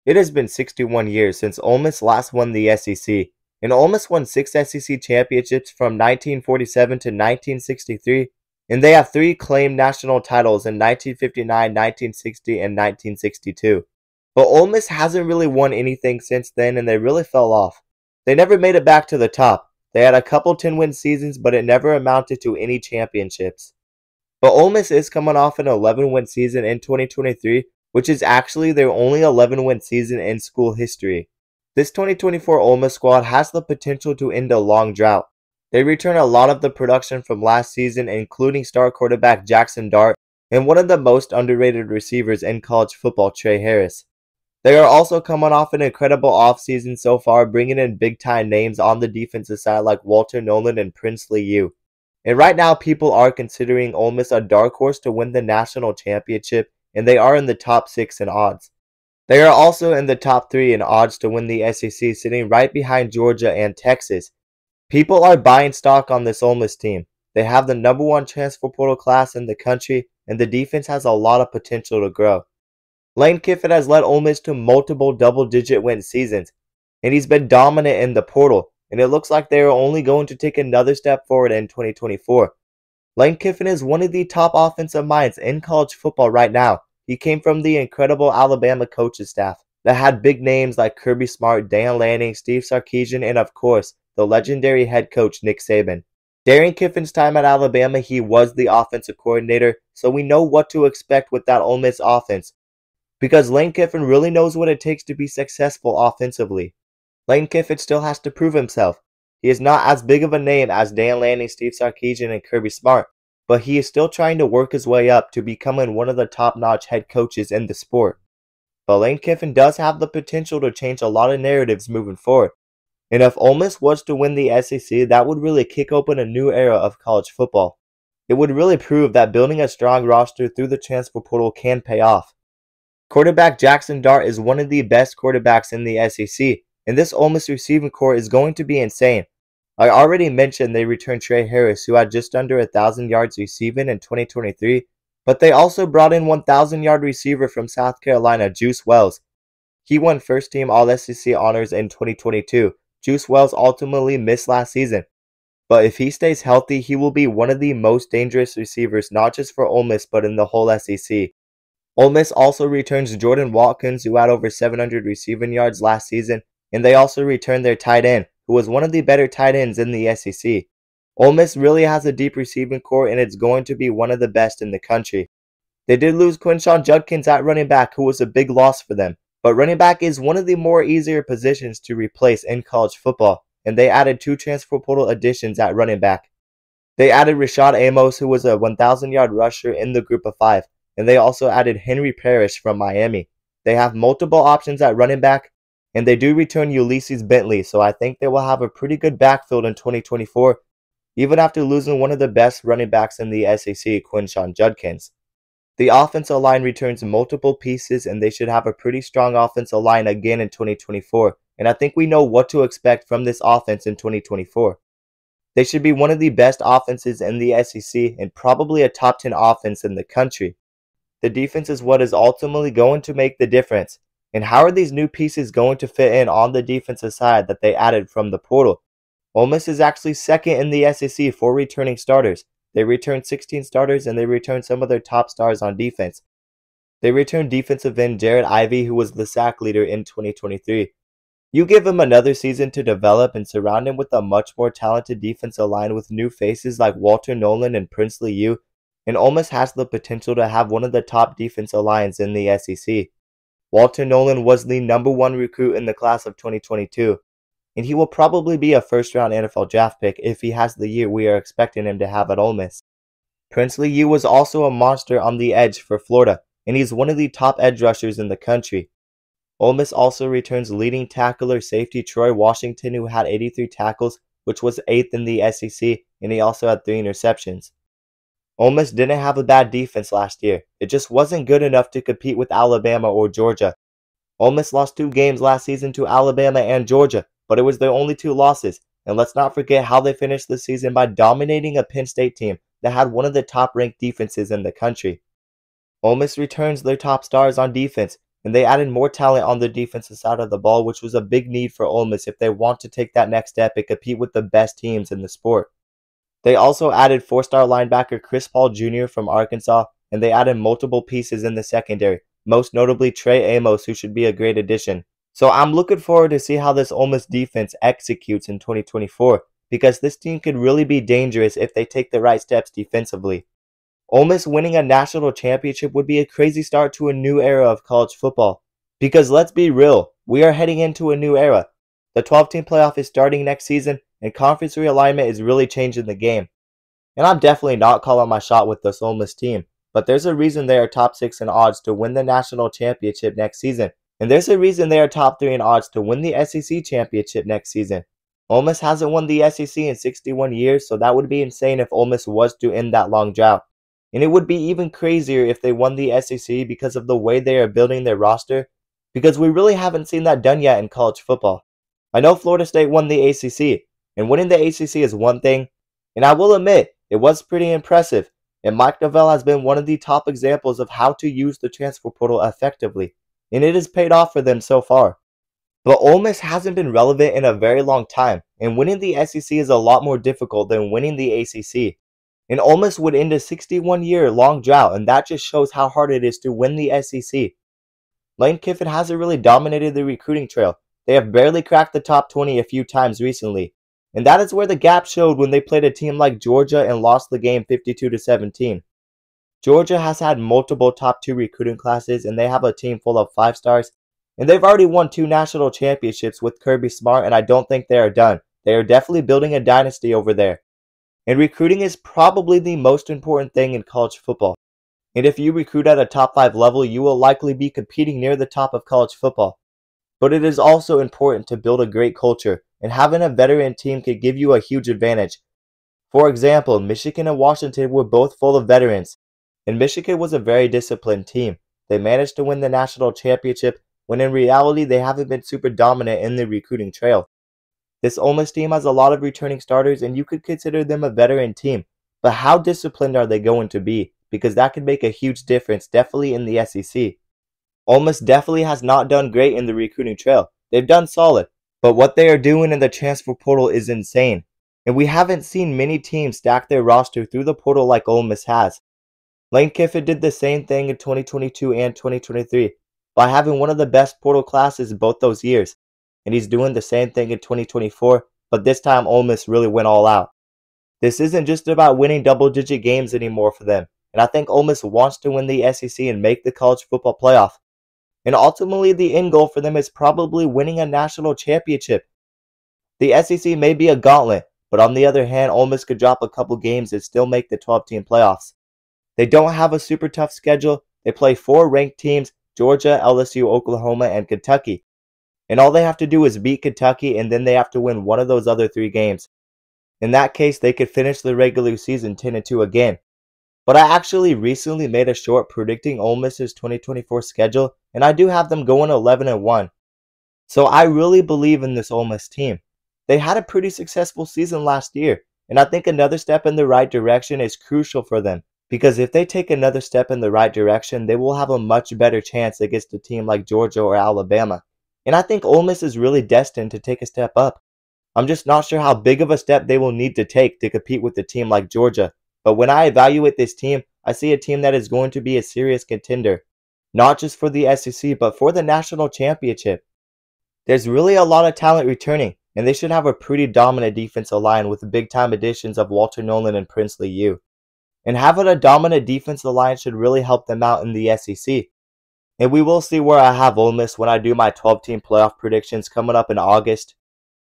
It has been 61 years since Ole Miss last won the SEC, and Ole Miss won 6 SEC championships from 1947 to 1963, and they have 3 claimed national titles in 1959, 1960, and 1962. But Ole Miss hasn't really won anything since then, and they really fell off. They never made it back to the top. They had a couple 10-win seasons, but it never amounted to any championships. But Ole Miss is coming off an 11-win season in 2023, which is actually their only 11-win season in school history. This 2024 Ole Miss squad has the potential to end a long drought. They return a lot of the production from last season, including star quarterback Jackson Dart and one of the most underrated receivers in college football, Trey Harris. They are also coming off an incredible offseason so far, bringing in big-time names on the defensive side like Walter Nolan and Princely U. And right now, people are considering Ole Miss a dark horse to win the national championship, and they are in the top 6 in odds. They are also in the top 3 in odds to win the SEC, sitting right behind Georgia and Texas. People are buying stock on this Ole Miss team. They have the #1 transfer portal class in the country, and the defense has a lot of potential to grow. Lane Kiffin has led Ole Miss to multiple double-digit win seasons, and he's been dominant in the portal, and it looks like they are only going to take another step forward in 2024. Lane Kiffin is one of the top offensive minds in college football right now. He came from the incredible Alabama coaching staff that had big names like Kirby Smart, Dan Lanning, Steve Sarkisian, and of course, the legendary head coach Nick Saban. During Kiffin's time at Alabama, he was the offensive coordinator, so we know what to expect with that Ole Miss offense, because Lane Kiffin really knows what it takes to be successful offensively. Lane Kiffin still has to prove himself. He is not as big of a name as Dan Lanning, Steve Sarkisian, and Kirby Smart, but he is still trying to work his way up to becoming one of the top-notch head coaches in the sport. But Lane Kiffin does have the potential to change a lot of narratives moving forward. And if Ole Miss was to win the SEC, that would really kick open a new era of college football. It would really prove that building a strong roster through the transfer portal can pay off. Quarterback Jackson Dart is one of the best quarterbacks in the SEC, and this Ole Miss receiving corps is going to be insane. I already mentioned they returned Trey Harris, who had just under 1,000 yards receiving in 2023, but they also brought in 1,000-yard receiver from South Carolina, Juice Wells. He won first-team All-SEC honors in 2022. Juice Wells ultimately missed last season, but if he stays healthy, he will be one of the most dangerous receivers, not just for Ole Miss, but in the whole SEC. Ole Miss also returns Jordan Watkins, who had over 700 receiving yards last season, and they also returned their tight end, who was one of the better tight ends in the SEC. Ole Miss really has a deep receiving corps, and it's going to be one of the best in the country. They did lose Quinshon Judkins at running back, who was a big loss for them, but running back is one of the more easier positions to replace in college football, and they added 2 transfer portal additions at running back. They added Rashad Amos, who was a 1,000-yard rusher in the group of 5, and they also added Henry Parrish from Miami. They have multiple options at running back, and they do return Ulysses Bentley, so I think they will have a pretty good backfield in 2024, even after losing one of the best running backs in the SEC, Quinshon Judkins. The offensive line returns multiple pieces, and they should have a pretty strong offensive line again in 2024, and I think we know what to expect from this offense in 2024. They should be one of the best offenses in the SEC and probably a top 10 offense in the country. The defense is what is ultimately going to make the difference. And how are these new pieces going to fit in on the defensive side that they added from the portal? Ole Miss is actually second in the SEC for returning starters. They returned 16 starters, and they returned some of their top stars on defense. They returned defensive end Jared Ivey, who was the sack leader in 2023. You give him another season to develop and surround him with a much more talented defensive line with new faces like Walter Nolan and Princely U, and Ole Miss has the potential to have one of the top defensive lines in the SEC. Walter Nolan was the #1 recruit in the class of 2022, and he will probably be a first-round NFL draft pick if he has the year we are expecting him to have at Ole Miss. Princely U was also a monster on the edge for Florida, and he's one of the top edge rushers in the country. Ole Miss also returns leading tackler safety Troy Washington, who had 83 tackles, which was 8th in the SEC, and he also had 3 interceptions. Ole Miss didn't have a bad defense last year. It just wasn't good enough to compete with Alabama or Georgia. Ole Miss lost 2 games last season to Alabama and Georgia, but it was their only 2 losses. And let's not forget how they finished the season by dominating a Penn State team that had one of the top-ranked defenses in the country. Ole Miss returns their top stars on defense, and they added more talent on the defensive side of the ball, which was a big need for Ole Miss if they want to take that next step and compete with the best teams in the sport. They also added four-star linebacker Chris Paul Jr. from Arkansas, and they added multiple pieces in the secondary, most notably Trey Amos, who should be a great addition. So I'm looking forward to see how this Ole Miss defense executes in 2024, because this team could really be dangerous if they take the right steps defensively. Ole Miss winning a national championship would be a crazy start to a new era of college football. Because let's be real, we are heading into a new era. The 12-team playoff is starting next season, and conference realignment is really changing the game. And I'm definitely not calling my shot with this Ole Miss team, but there's a reason they are top 6 in odds to win the national championship next season. And there's a reason they are top 3 in odds to win the SEC championship next season. Ole Miss hasn't won the SEC in 61 years, so that would be insane if Ole Miss was to end that long drought. And it would be even crazier if they won the SEC because of the way they are building their roster, because we really haven't seen that done yet in college football. I know Florida State won the ACC, and winning the ACC is one thing, and I will admit, it was pretty impressive, and Mike Novell has been one of the top examples of how to use the transfer portal effectively, and it has paid off for them so far. But Ole Miss hasn't been relevant in a very long time, and winning the SEC is a lot more difficult than winning the ACC. And Ole Miss would end a 61-year long drought, and that just shows how hard it is to win the SEC. Lane Kiffin hasn't really dominated the recruiting trail. They have barely cracked the top 20 a few times recently, and that is where the gap showed when they played a team like Georgia and lost the game 52-17. Georgia has had multiple top 2 recruiting classes, and they have a team full of 5 stars, and they've already won 2 national championships with Kirby Smart, and I don't think they are done. They are definitely building a dynasty over there. And recruiting is probably the most important thing in college football. And if you recruit at a top 5 level, you will likely be competing near the top of college football. But it is also important to build a great culture, and having a veteran team could give you a huge advantage. For example, Michigan and Washington were both full of veterans, and Michigan was a very disciplined team. They managed to win the national championship, when in reality they haven't been super dominant in the recruiting trail. This Ole Miss team has a lot of returning starters, and you could consider them a veteran team. But how disciplined are they going to be? Because that could make a huge difference, definitely in the SEC. Ole Miss definitely has not done great in the recruiting trail. They've done solid, but what they are doing in the transfer portal is insane. And we haven't seen many teams stack their roster through the portal like Ole Miss has. Lane Kiffin did the same thing in 2022 and 2023 by having one of the best portal classes both those years. And he's doing the same thing in 2024, but this time Ole Miss really went all out. This isn't just about winning double-digit games anymore for them, and I think Ole Miss wants to win the SEC and make the college football playoff. And ultimately, the end goal for them is probably winning a national championship. The SEC may be a gauntlet, but on the other hand, Ole Miss could drop a couple games and still make the 12-team playoffs. They don't have a super tough schedule. They play 4 ranked teams, Georgia, LSU, Oklahoma, and Kentucky. And all they have to do is beat Kentucky, and then they have to win one of those other 3 games. In that case, they could finish the regular season 10-2 again. But I actually recently made a short predicting Ole Miss's 2024 schedule, and I do have them going 11-1. So I really believe in this Ole Miss team. They had a pretty successful season last year, and I think another step in the right direction is crucial for them. Because if they take another step in the right direction, they will have a much better chance against a team like Georgia or Alabama. And I think Ole Miss is really destined to take a step up. I'm just not sure how big of a step they will need to take to compete with a team like Georgia. But when I evaluate this team, I see a team that is going to be a serious contender. Not just for the SEC, but for the national championship. There's really a lot of talent returning, and they should have a pretty dominant defensive line with the big-time additions of Walter Nolan and Princely U. And having a dominant defensive line should really help them out in the SEC. And we will see where I have Ole Miss when I do my 12-team playoff predictions coming up in August.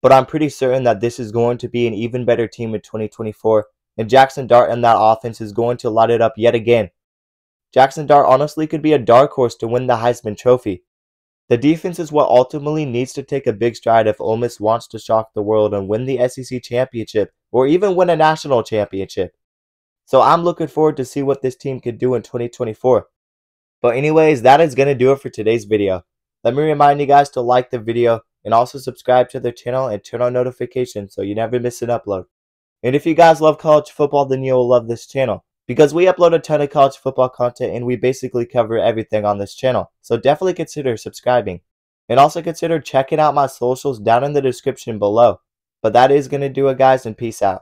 But I'm pretty certain that this is going to be an even better team in 2024. And Jackson Dart and that offense is going to light it up yet again. Jackson Dart honestly could be a dark horse to win the Heisman Trophy. The defense is what ultimately needs to take a big stride if Ole Miss wants to shock the world and win the SEC championship or even win a national championship. So I'm looking forward to see what this team could do in 2024. But anyways, that is going to do it for today's video. Let me remind you guys to like the video and also subscribe to the channel and turn on notifications so you never miss an upload. And if you guys love college football, then you'll love this channel. because we upload a ton of college football content and we basically cover everything on this channel. So definitely consider subscribing. And also consider checking out my socials down in the description below. But that is going to do it, guys, and peace out.